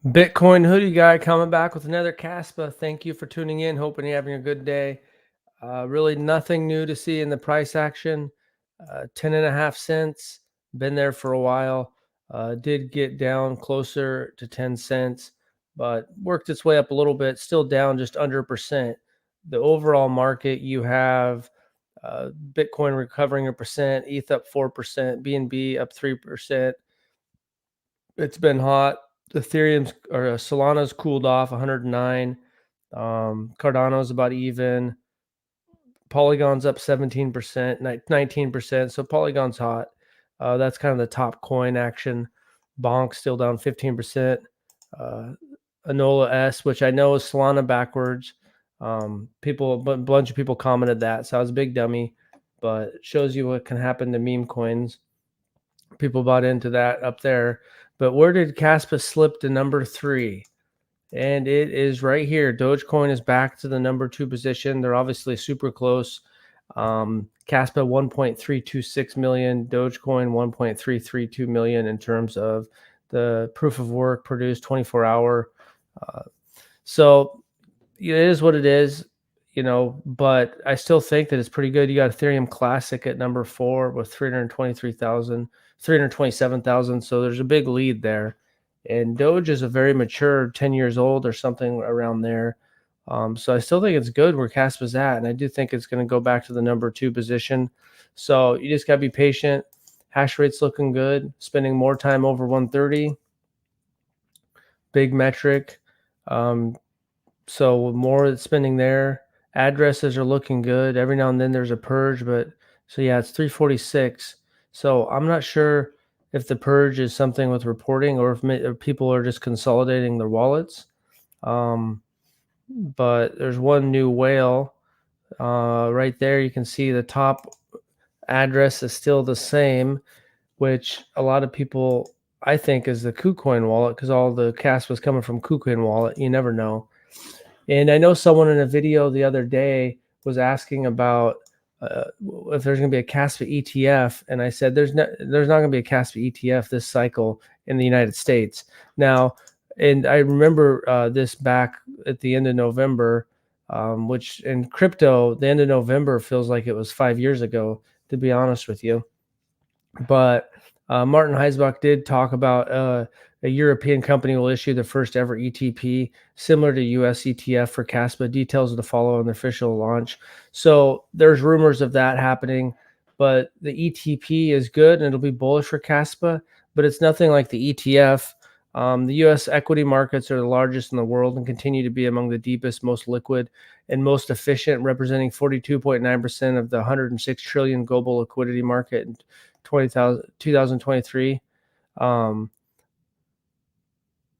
Bitcoin hoodie guy coming back with another Kaspa. Thank you for tuning in. Hoping you're having a good day. Really nothing new to see in the price action. 10.5 cents. Been there for a while. Did get down closer to 10 cents, but worked its way up a little bit. Still down just under a percent. The overall market, you have Bitcoin recovering 1%, ETH up 4%, BNB up 3%. It's been hot. Ethereum's or Solana's cooled off 109. Cardano's about even. Polygon's up 17%, 19%. So Polygon's hot. That's kind of the top coin action. Bonk still down 15%. Uh, Anola S, which I know is Solana backwards. A bunch of people commented that. So I was a big dummy, but it shows you what can happen to meme coins. People bought into that up there. But where did Kaspa slip to number 3? And it is right here. Dogecoin is back to the number 2 position. They're obviously super close. Kaspa 1.326 million, Dogecoin 1.332 million in terms of the proof of work produced 24-hour. So it is what it is, but I still think that it's pretty good. You got Ethereum Classic at number 4 with 327,000. So there's a big lead there. And Doge is a very mature, 10 years old or something around there. So I still think it's good where Kaspa's at. And I do think it's going to go back to the number 2 position. So you just got to be patient. Hash rate's looking good. Spending more time over 130. Big metric. So more spending there. Addresses are looking good. Every now and then there's a purge, but so yeah, it's 346. So I'm not sure if the purge is something with reporting or if people are just consolidating their wallets. But there's one new whale right there. You can see the top address is still the same, which a lot of people I think is the KuCoin wallet because all the cash was coming from KuCoin wallet. You never know. And I know someone in a video the other day was asking about if there's going to be a Kaspa ETF, and I said there's not going to be a Kaspa ETF this cycle in the United States. Now, and I remember this back at the end of November, which in crypto, the end of November feels like it was 5 years ago, to be honest with you. But Martin Heisbach did talk about a European company will issue the first ever ETP, similar to US ETF for Kaspa. Details to follow on the official launch. So there's rumors of that happening, but the ETP is good and it'll be bullish for Kaspa, but it's nothing like the ETF. The US equity markets are the largest in the world and continue to be among the deepest, most liquid, and most efficient, representing 42.9% of the 106 trillion global liquidity market in 2023.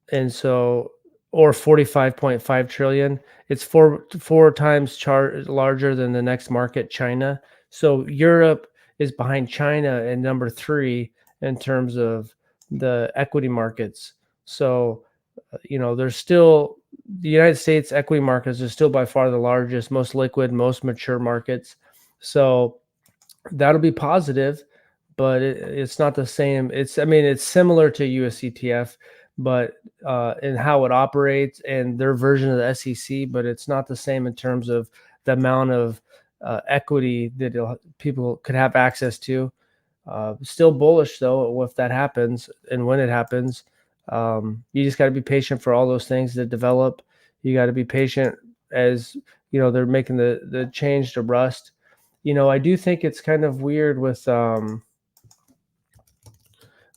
And so, or 45.5 trillion. It's four times larger than the next market, China. So Europe is behind China at number 3 in terms of the equity markets. So, there's still the United States equity markets are still by far the largest, most liquid, most mature markets. So that'll be positive, but it's not the same. It's similar to US ETF, but in how it operates and their version of the SEC, but it's not the same in terms of the amount of equity that people could have access to. Still bullish though if that happens and when it happens. You just got to be patient for all those things to develop. You got to be patient as they're making the change to Rust. I do think it's kind of weird with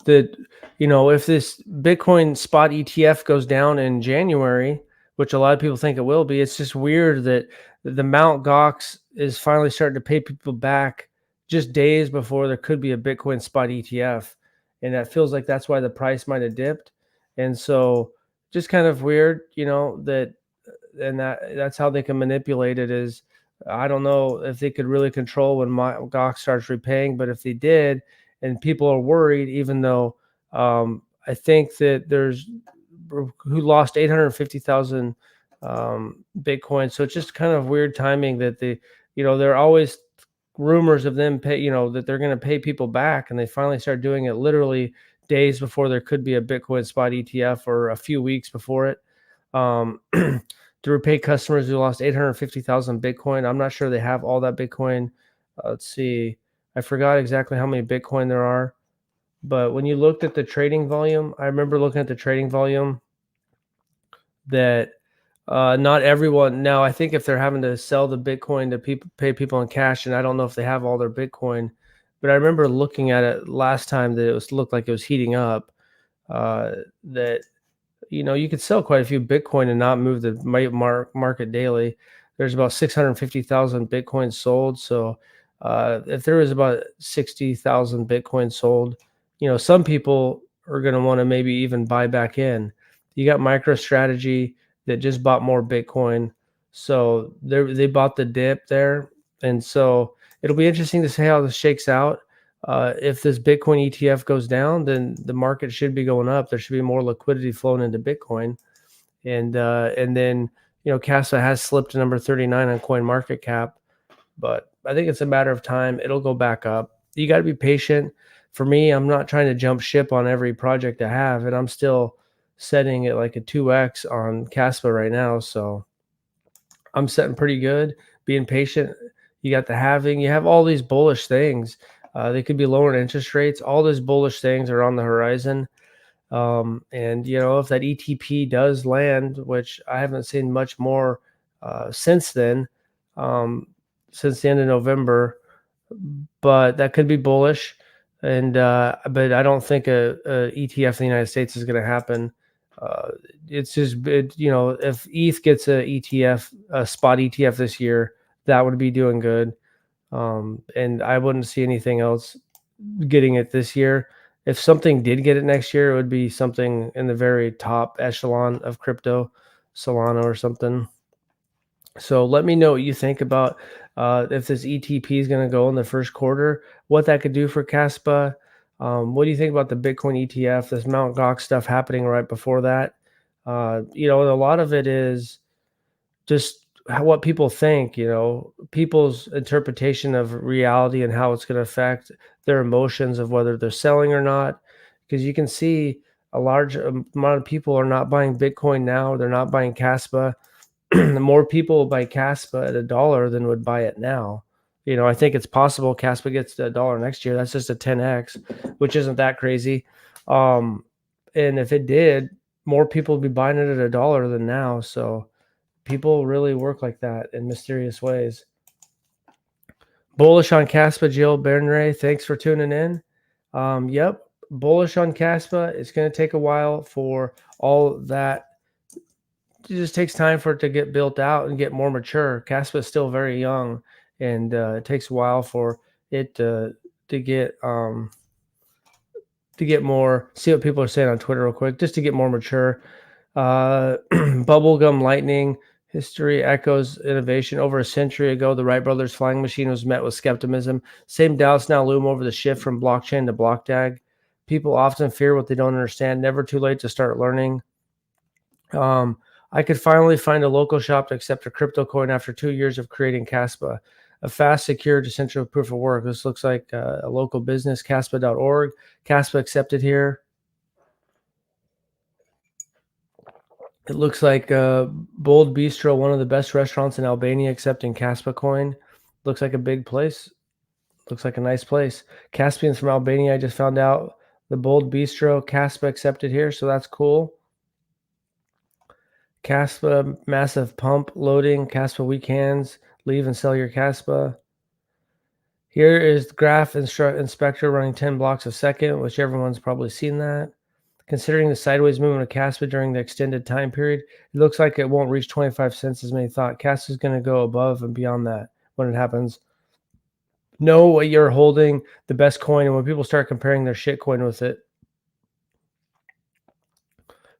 that, if this Bitcoin spot ETF goes down in January, which a lot of people think it will be, it's just weird that the Mt. Gox is finally starting to pay people back just days before there could be a Bitcoin spot ETF. And that feels like that's why the price might have dipped. And so just kind of weird, that's how they can manipulate it is, I don't know if they could really control when Gox starts repaying, but if they did, and people are worried, even though I think that there's who lost 850,000 Bitcoin. So it's just kind of weird timing that there are always rumors of them that they're going to pay people back, and they finally start doing it literally days before there could be a Bitcoin spot ETF, or a few weeks before it. To repay customers who lost 850,000 Bitcoin. I'm not sure they have all that Bitcoin. Let's see. I forgot exactly how many Bitcoin there are. But when you looked at the trading volume, I remember looking at the trading volume that not everyone. Now, I think if they're having to sell the Bitcoin to people, pay people in cash, and I don't know if they have all their Bitcoin, but I remember looking at it last time that looked like it was heating up. That you could sell quite a few Bitcoin and not move the market daily. There's about 650,000 Bitcoin sold. So if there is about 60,000 Bitcoin sold, some people are going to want to maybe even buy back in. You got MicroStrategy that just bought more Bitcoin. So they bought the dip there. And so it'll be interesting to see how this shakes out. If this Bitcoin ETF goes down, then the market should be going up. There should be more liquidity flowing into Bitcoin, and then Kaspa has slipped to number 39 on Coin Market Cap, but I think it's a matter of time. It'll go back up. You got to be patient. For me, I'm not trying to jump ship on every project I have, and I'm still setting it like a 2x on Kaspa right now. So I'm setting pretty good, being patient. You got the halving. You have all these bullish things. They could be lowering interest rates. All these bullish things are on the horizon. And if that ETP does land, which I haven't seen much more since then, um, since the end of November, but that could be bullish. And but I don't think a ETF in the United States is going to happen. Uh, it's just if ETH gets a spot ETF this year, that would be doing good. And I wouldn't see anything else getting it this year. If something did get it next year, it would be something in the very top echelon of crypto, Solana or something. So let me know what you think about if this ETP is going to go in the first quarter, what that could do for Kaspa. What do you think about the Bitcoin ETF, this Mt. Gox stuff happening right before that? A lot of it is just what people think, people's interpretation of reality and how it's going to affect their emotions of whether they're selling or not. Because you can see a large amount of people are not buying Bitcoin now. They're not buying Kaspa. More people will buy Kaspa at $1 than would buy it now. I think it's possible Kaspa gets to $1 next year. That's just a 10x, which isn't that crazy. And if it did, more people would be buying it at $1 than now. So people really work like that in mysterious ways. Bullish on Kaspa, Jill Bernray. Thanks for tuning in. Yep, bullish on Kaspa. It's going to take a while for all that. It just takes time for it to get built out and get more mature. Kaspa is still very young, and it takes a while for it to get more. See what people are saying on Twitter real quick, just to get more mature. Bubblegum Lightning. History echoes innovation. Over a century ago, the Wright brothers' flying machine was met with skepticism. Same doubts now loom over the shift from blockchain to block tag. People often fear what they don't understand. Never too late to start learning. I could finally find a local shop to accept a crypto coin after 2 years of creating Kaspa, a fast, secure, decentralized proof of work. This looks like a local business, Kaspa.org. Kaspa accepted here. It looks like Bold Bistro, one of the best restaurants in Albania, accepting Kaspa coin. Looks like a big place. Looks like a nice place. Caspians from Albania, I just found out. The Bold Bistro, Kaspa accepted here, so that's cool. Kaspa, massive pump loading. Kaspa weekends, leave and sell your Kaspa. Here is the graph inspector running 10 blocks a second, which everyone's probably seen that. Considering the sideways movement of Kaspa during the extended time period, it looks like it won't reach 25 cents as many thought. Kaspa is going to go above and beyond that when it happens. Know what you're holding, the best coin, and when people start comparing their shit coin with it.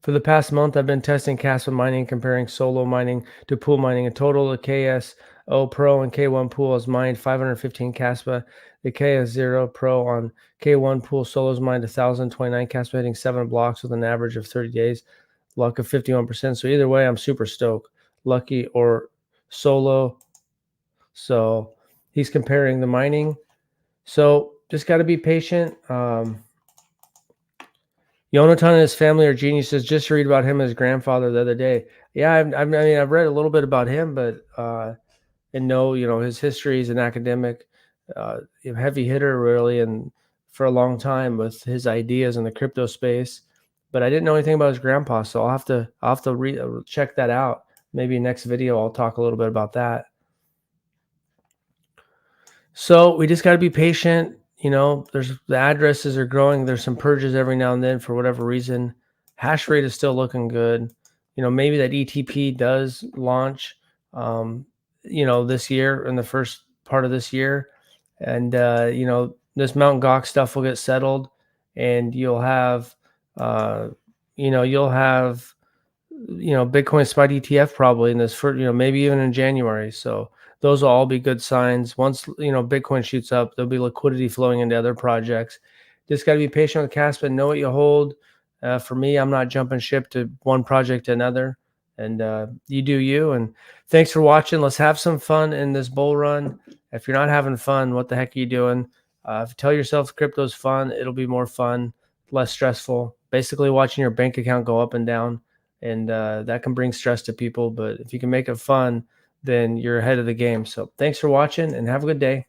For the past month, I've been testing Kaspa mining, comparing solo mining to pool mining. A total of KSO Pro and K1 Pool has mined 515 Kaspa. The KS0 Pro on K1 Pool solos mined 1,029 Kaspa, hitting 7 blocks with an average of 30 days. Luck of 51%. So either way, I'm super stoked. Lucky or solo. So he's comparing the mining. So just got to be patient. Yonatan and his family are geniuses. Just read about him and his grandfather the other day. Yeah, I mean, I've read a little bit about him, but and know, his history as an academic, heavy hitter really, and for a long time with his ideas in the crypto space. But I didn't know anything about his grandpa, so check that out. Maybe next video I'll talk a little bit about that. So we just got to be patient. There's the addresses are growing. There's some purges every now and then for whatever reason. Hash rate is still looking good. Maybe that ETP does launch, this year, in the first part of this year. And, this Mount Gox stuff will get settled, and you'll have Bitcoin spot ETF probably in this for, maybe even in January. So those will all be good signs. Once, Bitcoin shoots up, there'll be liquidity flowing into other projects. Just got to be patient with Kaspa, know what you hold. For me, I'm not jumping ship to one project to another, and you do you. And thanks for watching. Let's have some fun in this bull run. If you're not having fun, what the heck are you doing? If you tell yourself crypto's fun, it'll be more fun, less stressful. Basically watching your bank account go up and down, and that can bring stress to people. But if you can make it fun, then you're ahead of the game. So thanks for watching, and have a good day.